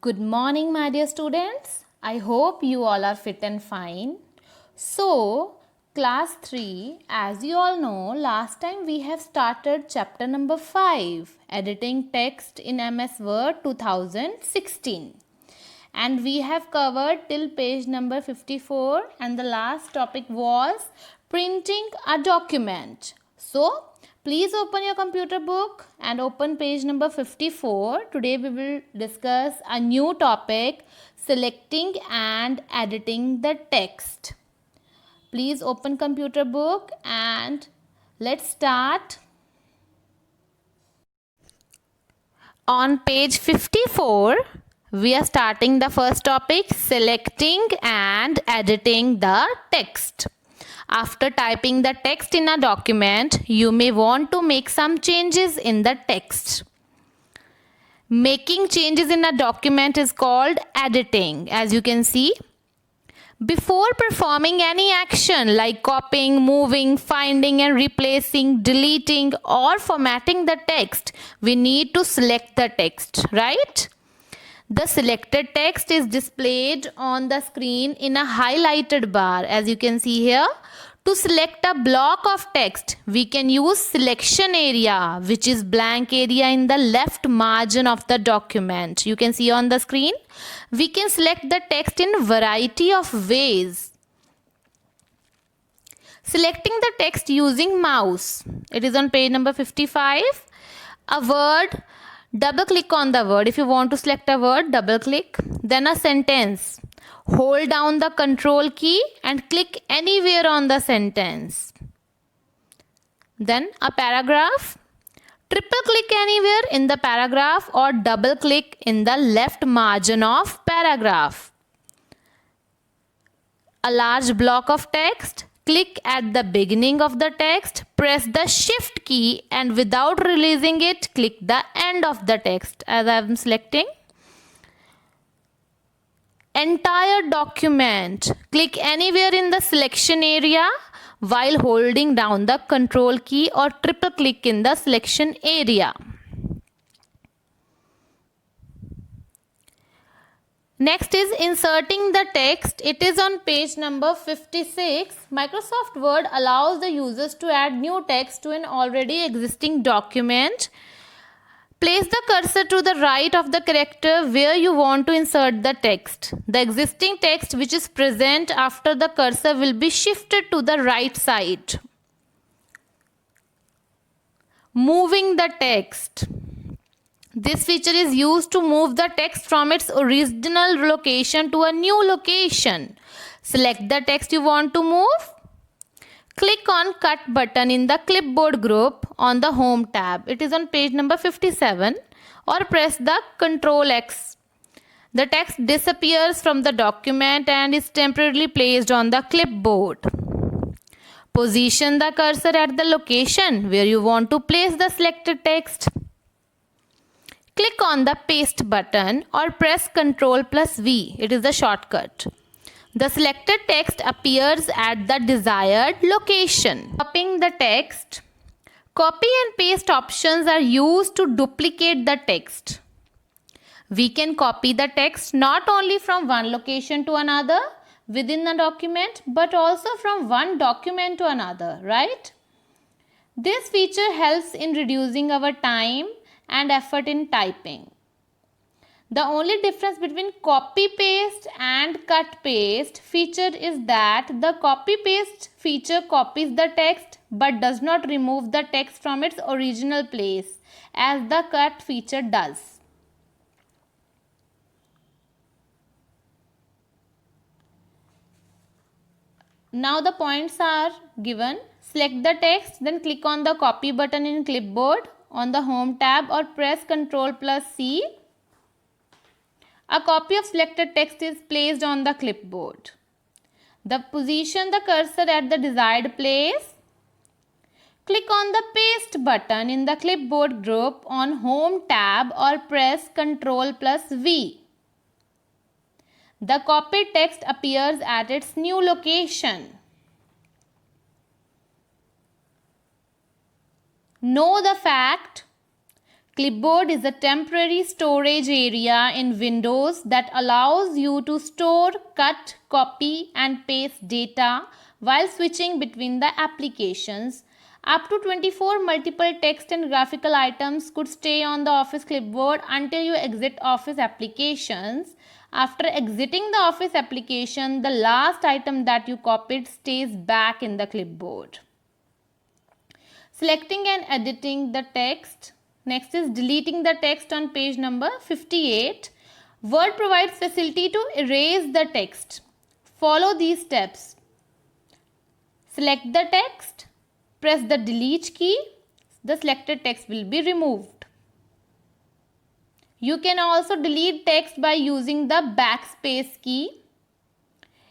Good morning, my dear students. I hope you all are fit and fine. So, class 3, as you all know, last time we have started chapter number 5, editing text in MS Word 2016. And we have covered till page number 54, and the last topic was printing a document. So, please open your computer book and open page number 54. Today we will discuss a new topic, selecting and editing the text. Please open computer book and let's start. On page 54, we are starting the first topic, selecting and editing the text. After typing the text in a document, you may want to make some changes in the text. Making changes in a document is called editing, as you can see. Before performing any action like copying, moving, finding and replacing, deleting or formatting the text, we need to select the text, right? The selected text is displayed on the screen in a highlighted bar, as you can see here. To select a block of text, we can use selection area, which is blank area in the left margin of the document. You can see on the screen. We can select the text in variety of ways. Selecting the text using mouse. It is on page number 55. A word, double click on the word. If you want to select a word, double click. Then a sentence. Hold down the control key and click anywhere on the sentence. Then a paragraph. Triple click anywhere in the paragraph or double click in the left margin of paragraph. A large block of text. Click at the beginning of the text, press the shift key and without releasing it, click the end of the text as I am selecting. Entire document. Click anywhere in the selection area while holding down the control key or triple click in the selection area. Next is inserting the text. It is on page number 56. Microsoft Word allows the users to add new text to an already existing document. Place the cursor to the right of the character where you want to insert the text. The existing text which is present after the cursor will be shifted to the right side. Moving the text. This feature is used to move the text from its original location to a new location. Select the text you want to move. Click on Cut button in the clipboard group on the Home tab. It is on page number 57, or press the Ctrl X. The text disappears from the document and is temporarily placed on the clipboard. Position the cursor at the location where you want to place the selected text. Click on the Paste button or press Ctrl+V. It is the shortcut. The selected text appears at the desired location. Copying the text. Copy and paste options are used to duplicate the text. We can copy the text not only from one location to another within the document, but also from one document to another, right? This feature helps in reducing our time and effort in typing. The only difference between copy paste and cut paste feature is that the copy paste feature copies the text but does not remove the text from its original place as the cut feature does. Now the points are given. Select the text, then click on the copy button in clipboard on the Home tab or press Ctrl+C. A copy of selected text is placed on the clipboard. Position the cursor at the desired place. Click on the Paste button in the clipboard group on Home tab or press Ctrl+V. The copied text appears at its new location. Know the fact. Clipboard is a temporary storage area in Windows that allows you to store, cut, copy, and paste data while switching between the applications. Up to 24 multiple text and graphical items could stay on the Office clipboard until you exit Office applications. After exiting the Office application, the last item that you copied stays back in the clipboard. Selecting and editing the text. Next is deleting the text on page number 58. Word provides facility to erase the text. Follow these steps. Select the text. Press the delete key. The selected text will be removed. You can also delete text by using the backspace key.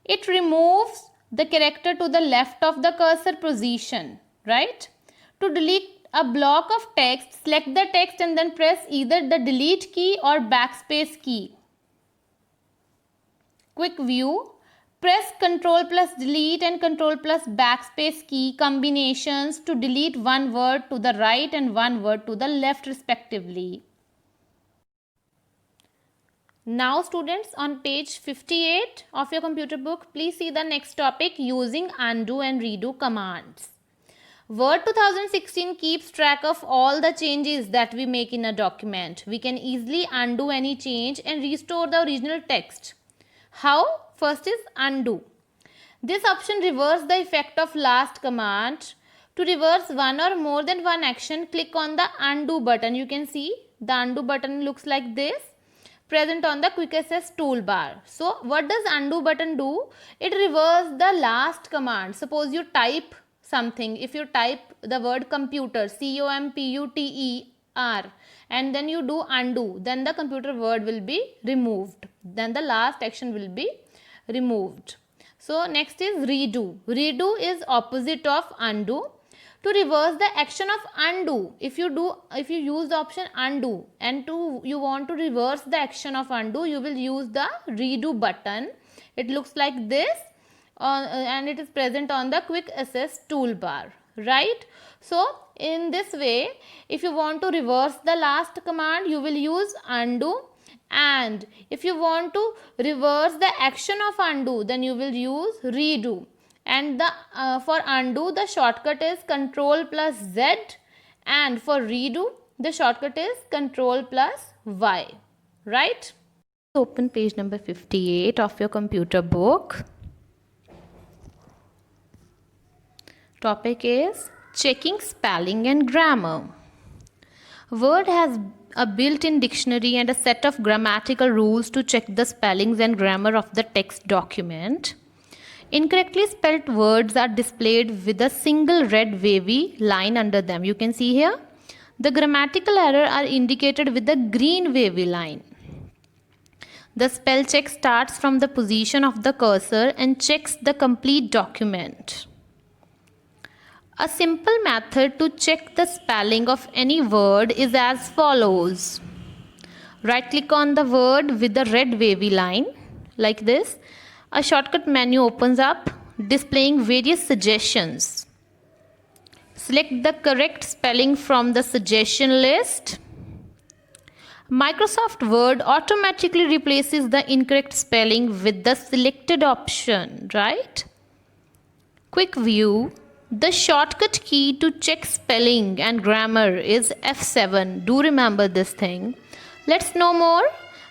It removes the character to the left of the cursor position, right? To delete a block of text, select the text and then press either the delete key or backspace key. Quick view. Press Ctrl plus delete and Ctrl plus backspace key combinations to delete one word to the right and one word to the left respectively. Now students, on page 58 of your computer book, please see the next topic, using undo and redo commands. Word 2016 keeps track of all the changes that we make in a document. We can easily undo any change and restore the original text. How? First is undo. This option reverses the effect of last command. To reverse one or more than one action, click on the undo button. You can see the undo button looks like this, present on the quick access toolbar. So what does undo button do? It reverses the last command. Suppose you type something. If you type the word computer, COMPUTER, and then you do undo, then the computer word will be removed. Then the last action will be removed. So next is redo. Redo is opposite of undo. To reverse the action of undo, if you use the option undo and you want to reverse the action of undo, you will use the redo button. It looks like this. And it is present on the quick access toolbar, right? So in this way, if you want to reverse the last command, you will use undo, and if you want to reverse the action of undo, then you will use redo. And for undo, the shortcut is Ctrl plus Z, and for redo, the shortcut is Ctrl plus Y, right? Open page number 58 of your computer book. Topic is checking spelling and grammar. Word has a built-in dictionary and a set of grammatical rules to check the spellings and grammar of the text document. Incorrectly spelled words are displayed with a single red wavy line under them. You can see here. The grammatical errors are indicated with a green wavy line. The spell check starts from the position of the cursor and checks the complete document. A simple method to check the spelling of any word is as follows. Right click on the word with the red wavy line like this. A shortcut menu opens up displaying various suggestions. Select the correct spelling from the suggestion list. Microsoft Word automatically replaces the incorrect spelling with the selected option, right? Quick view. The shortcut key to check spelling and grammar is F7. Do remember this thing. Let's know more.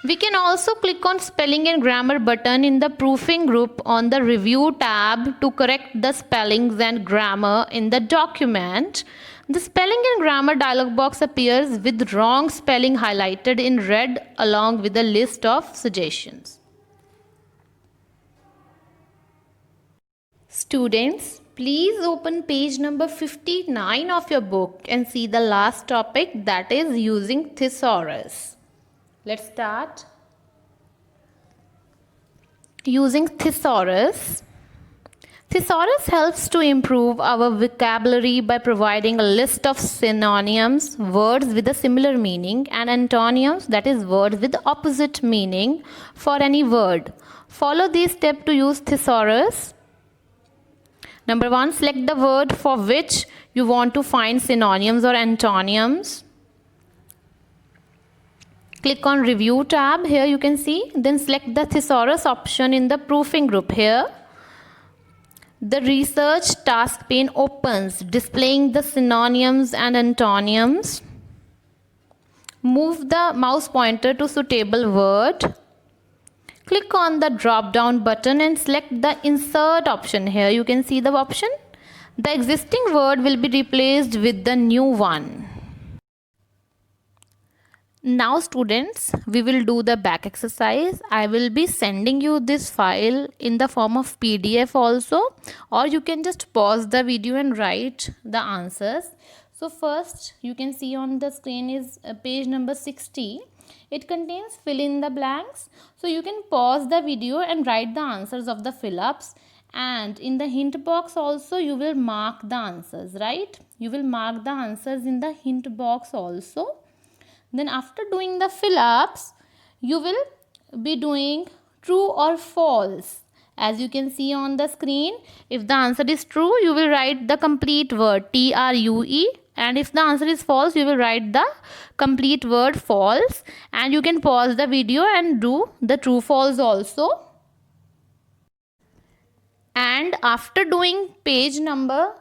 We can also click on spelling and grammar button in the proofing group on the review tab to correct the spellings and grammar in the document. The spelling and grammar dialog box appears with wrong spelling highlighted in red along with a list of suggestions. Students, please open page number 59 of your book and see the last topic, that is using thesaurus. Let's start. Using thesaurus. Thesaurus helps to improve our vocabulary by providing a list of synonyms, words with a similar meaning, and antonyms, that is words with the opposite meaning for any word. Follow these steps to use thesaurus. Number 1, select the word for which you want to find synonyms or antonyms. Click on Review tab. Here you can see. Then select the thesaurus option in the proofing group. Here the research task pane opens, displaying the synonyms and antonyms. Move the mouse pointer to suitable word. Click on the drop down button and select the insert option. Here you can see the option. The existing word will be replaced with the new one. Now students, we will do the back exercise. I will be sending you this file in the form of PDF also, or you can just pause the video and write the answers. So first you can see on the screen is page number 60. It contains fill in the blanks. So you can pause the video and write the answers of the fill-ups, and in the hint box also you will mark the answers, right? You will mark the answers in the hint box also. Then after doing the fill-ups, you will be doing true or false. As you can see on the screen, if the answer is true, you will write the complete word TRUE, and if the answer is false, you will write the complete word false, and you can pause the video and do the true false also. And after doing page number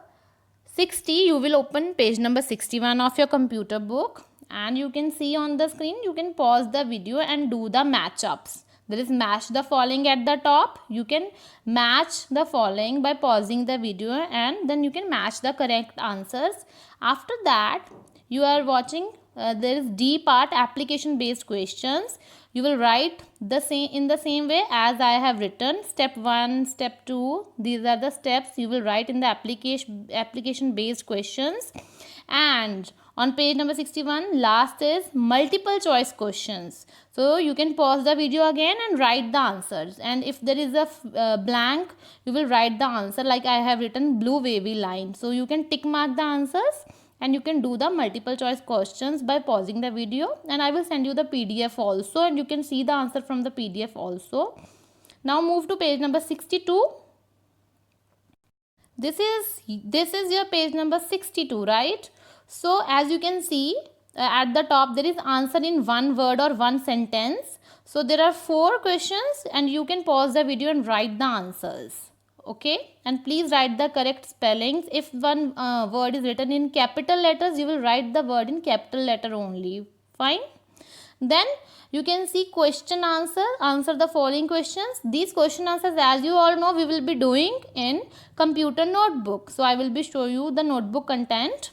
60, you will open page number 61 of your computer book. And you can see on the screen, you can pause the video and do the matchups. There is match the following at the top. You can match the following by pausing the video, and then you can match the correct answers. After that, you are watching, there is D part, application based questions. You will write the same in the same way as I have written. Step 1, step 2, these are the steps you will write in the application based questions. And on page number 61, last is multiple choice questions. So you can pause the video again and write the answers. And if there is a blank, you will write the answer like I have written blue wavy line. So you can tick mark the answers, and you can do the multiple choice questions by pausing the video. And I will send you the PDF also, and you can see the answer from the PDF also. Now move to page number 62. This is your page number 62, right? So as you can see, at the top there is answer in one word or one sentence. So there are 4 questions, and you can pause the video and write the answers. Okay, and please write the correct spellings. If one word is written in capital letters, you will write the word in capital letter only. Fine. Then you can see question answer the following questions. These question answers, as you all know, we will be doing in computer notebook. So I will be show you the notebook content.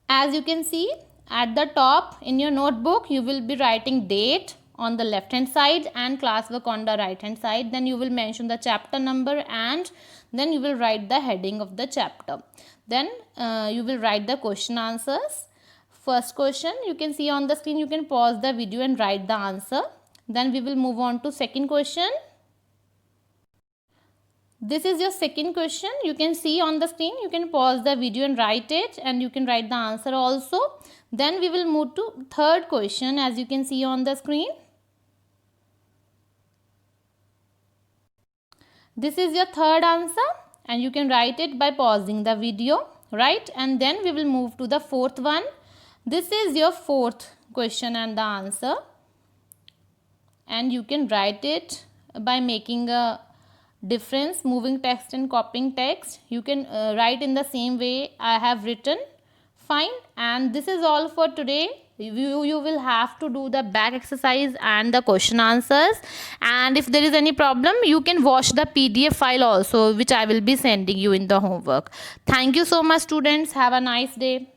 As you can see at the top in your notebook, you will be writing date on the left hand side and classwork on the right hand side. Then you will mention the chapter number, and then you will write the heading of the chapter. Then you will write the question answers. First question you can see on the screen, you can pause the video and write the answer. Then we will move on to second question. This is your second question. You can see on the screen, you can pause the video and write it, and you can write the answer also. Then we will move to third question, as you can see on the screen. This is your third answer, and you can write it by pausing the video, right? And then we will move to the fourth one. This is your fourth question and the answer, and you can write it by making a difference, moving text and copying text. You can write in the same way I have written. Fine. And this is all for today. You will have to do the back exercise and the question answers, and if there is any problem, you can watch the PDF file also, which I will be sending you in the homework. Thank you so much students. Have a nice day.